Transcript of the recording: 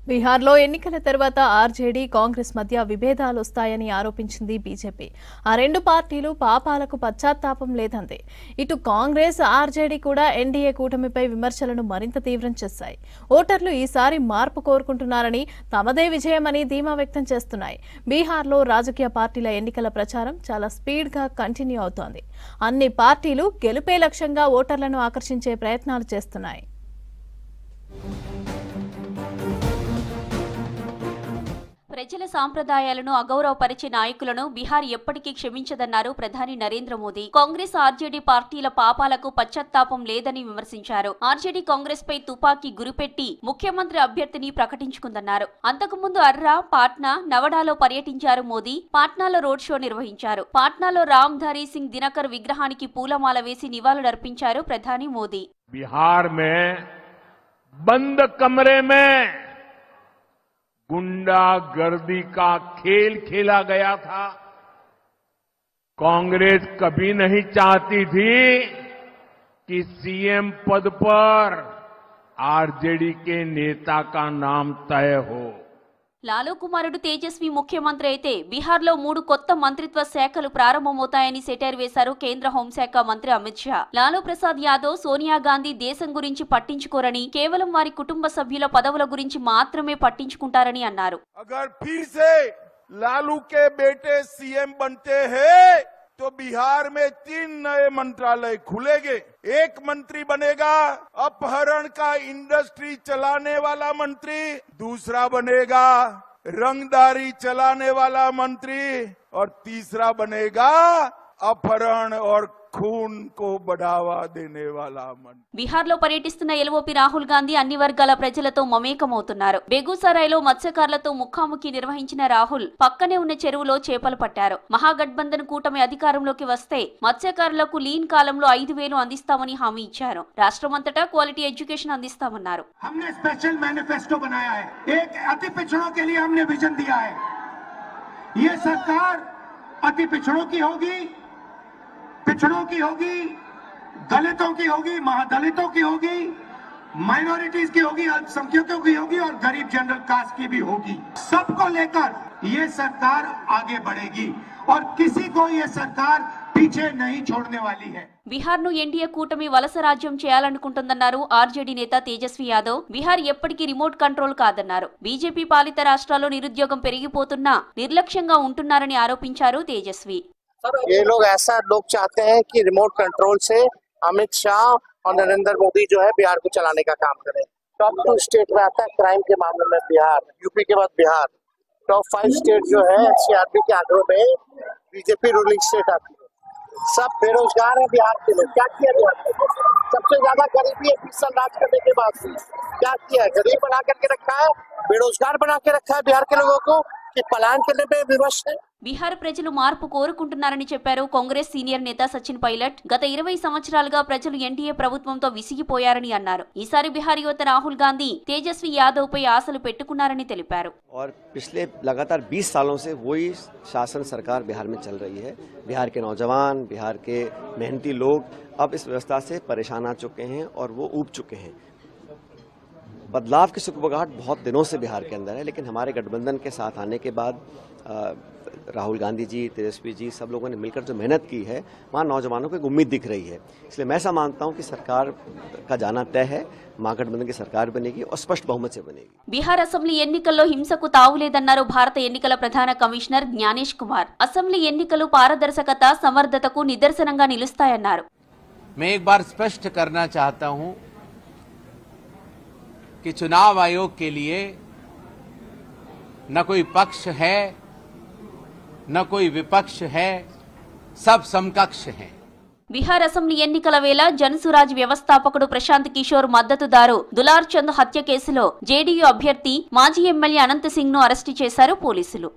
బీహార్లో ఎన్నికల తర్వాత ఆర్జేడీ కాంగ్రెస్ మధ్య విభేదాలు వస్తాయని ఆరోపించింది బీజేపీ. ఆ రెండు పార్టీలు పాపాలకు పశ్చాత్తాపం లేదంది. ఇటు కాంగ్రెస్, ఆర్జేడీ కూడా ఎన్డీఏ కూటమిపై విమర్శలను మరింత తీవ్రం చేశాయి. ఓటర్లు ఈసారి మార్పు కోరుకుంటున్నారని, తమదే విజయమని ధీమా వ్యక్తం చేస్తున్నాయి. బీహార్లో రాజకీయ పార్టీల ఎన్నికల ప్రచారం చాలా స్పీడ్గా కంటిన్యూ అవుతోంది. అన్ని పార్టీలు గెలుపే లక్ష్యంగా ఓటర్లను ఆకర్షించే ప్రయత్నాలు చేస్తున్నాయి. ప్రజల సాంప్రదాయాలను అగౌరవపరిచే నాయకులను బీహార్ ఎప్పటికీ క్షమించదన్నారు ప్రధాని నరేంద్ర మోదీ. కాంగ్రెస్, ఆర్జేడీ పార్టీల పాపాలకు పశ్చాత్తాపం లేదని విమర్శించారు. ఆర్జేడీ కాంగ్రెస్ పై తుపాకీ గురిపెట్టి ముఖ్యమంత్రి అభ్యర్థిని ప్రకటించుకుందన్నారు. అంతకుముందు అర్రా, పాట్నా, నవడాలో పర్యటించారు మోదీ. పాట్నాలో రోడ్ షో నిర్వహించారు. పాట్నాలో రామ్ధారీ సింగ్ దినకర్ విగ్రహానికి పూలమాల వేసి నివాళులర్పించారు ప్రధాని మోదీ. बिहार में बंद कमरे में गुंडागर्दी का खेल खेला गया था। कांग्रेस कभी नहीं चाहती थी कि सीएम पद पर आरजेडी के नेता का नाम तय हो। లాలూ కుమారుడు తేజస్వి ముఖ్యమంత్రి అయితే బీహార్లో 3 కొత్త మంత్రిత్వ శాఖలు ప్రారంభమవుతాయని సెటైర్ వేశారు కేంద్ర హోంశాఖ మంత్రి అమిత్ షా. లాలూ ప్రసాద్ యాదవ్, సోనియా గాంధీ దేశం గురించి పట్టించుకోరని, కేవలం వారి కుటుంబ సభ్యుల పదవుల గురించి మాత్రమే పట్టించుకుంటారని అన్నారు. अगर फिर से लालू के बेटे सीएम बनते हैं तो बिहार में 3 नए मंत्रालय खुलेंगे। एक मंत्री बनेगा अपहरण का इंडस्ट्री चलाने वाला मंत्री, दूसरा बनेगा रंगदारी चलाने वाला मंत्री और तीसरा बनेगा अपहरण और खून को बढ़ावा देने वाला मंत्री. బీహార్లో పర్యటిస్తున్న ఎల్ఓపి రాహుల్ గాంధీ అన్ని వర్గాల ప్రజలతో మమేకమవుతున్నారు. బెగూసరాయ్లో మత్స్యకారులతో ముఖాముఖి నిర్వహించిన రాహుల్ పక్కనే ఉన్న చెరువులో చేపలు పట్టారు. మహాగఠబంధన్ కూటమి అధికారంలోకి వస్తే మత్స్యకారులకు లీన్ కాలంలో 5,000 అందిస్తామని హామీ ఇచ్చారు. రాష్ట్రమంతటా క్వాలిటీ ఎడ్యుకేషన్ అందిస్తామన్నారు. हमने स्पेशल मैनिफेस्टो बनाया है। एक अति पिछड़ों के लिए हमने विजन दिया है। ये सरकार अति पिछड़ों की होगी, पिछड़ों की होगी, दलितों की होगी, महादलितों की होगी, माइनॉरिटीज की होगी, अल्पसंख्यकों की होगी और गरीब जनरल कास्ट की भी होगी। सबको लेकर ये सरकार आगे बढ़ेगी और किसी को ये सरकार पीछे नहीं छोड़ने वाली है. బీహార్ను ఎన్డీఏ కూటమి వలస రాజ్యం చేయాలనుకుంటుందన్నారు ఆర్జేడీ నేత తేజస్వి యాదవ్. బీహార్ ఎప్పటికీ రిమోట్ కంట్రోల్ కాదన్నారు. బీజేపీ పాలిత రాష్ట్రాల్లో నిరుద్యోగం పెరిగిపోతున్నా నిర్లక్ష్యంగా ఉంటున్నారని ఆరోపించారు తేజస్వి. ये लोग ऐसा लोग चाहते हैं कि रिमोट कंट्रोल से अमित शाह और नरेंद्र मोदी जो है बिहार को चलाने का काम करें। टॉप 2 स्टेट में आता है क्राइम के मामले में बिहार, यूपी के बाद बिहार। टॉप 5 स्टेट जो है सीआरपी के आंकड़ों में बीजेपी रूलिंग स्टेट आती है। सब बेरोजगार है बिहार के लोग। क्या किया बिहार में? सबसे ज्यादा गरीबी है 20 साल राज करने के बाद से। क्या किया है? गरीब बना करके रखा है, बेरोजगार बना के रखा है बिहार के लोगों को कि पलायन करने में विवश है. బీహార్ ప్రజలు మార్పు కోరుకుంటున్నారని చెప్పారు కాంగ్రెస్ సీనియర్ నేత సచిన్ పైలట్. గత 20 సంవత్సరాలుగా ప్రజలు ఎన్డీఏ ప్రభుత్వంతో విసిగిపోయారని అన్నారు. ఈసారి బీహార్ యువత రాహుల్ గాంధీ, తేజస్వి యాదవ్ పై ఆశలు పెట్టుకున్నారని తెలిపారు. और पिछले लगातार 20 सालों से वही शासन सरकार बिहार में चल रही है. बिहार के नौजवान, बिहार के मेहनती लोग अब इस व्यवस्था से परेशान आ चुके हैं और वो ऊब चुके हैं. बदलाव की सुगबुगाहट बहुत दिनों से बिहार के अंदर है, लेकिन हमारे गठबंधन के साथ आने के बाद राहुल गांधी जी, तेजस्वी जी, सब लोगों ने मिलकर जो मेहनत की है, वहाँ नौजवानों को एक उम्मीद दिख रही है. इसलिए मैं ऐसा मानता हूँ कि सरकार का जाना तय है. महागठबंधन की सरकार बनेगी और स्पष्ट बहुमत से बनेगी. బీహార్ అసెంబ్లీ ఎన్నికల్లో హింసకు తావులేదన్నారు భారత ఎన్నికల ప్రధాన కమిషనర్ జ్ఞానేష్ కుమార్. అసెంబ్లీ ఎన్నికలు పారదర్శకత, సమర్థతకు నిదర్శనంగా నిలుస్తాయన్నారు. मैं एक बार स्पष्ट करना चाहता हूं कि चुनाव आयोग के लिए न कोई पक्ष है, न कोई विपक्ष है, सब समकक्ष हैं. బీహార్ అసెంబ్లీ ఎన్నికల వేళ జనసురాజ్ వ్యవస్థాపకుడు ప్రశాంత్ కిషోర్ మద్దతుదారు దులార్ చంద్ హత్య కేసులో జేడీయూ అభ్యర్థి మాజీ ఎమ్మెల్యే అనంత్ సింగ్ ను అరెస్టు చేశారు పోలీసులు.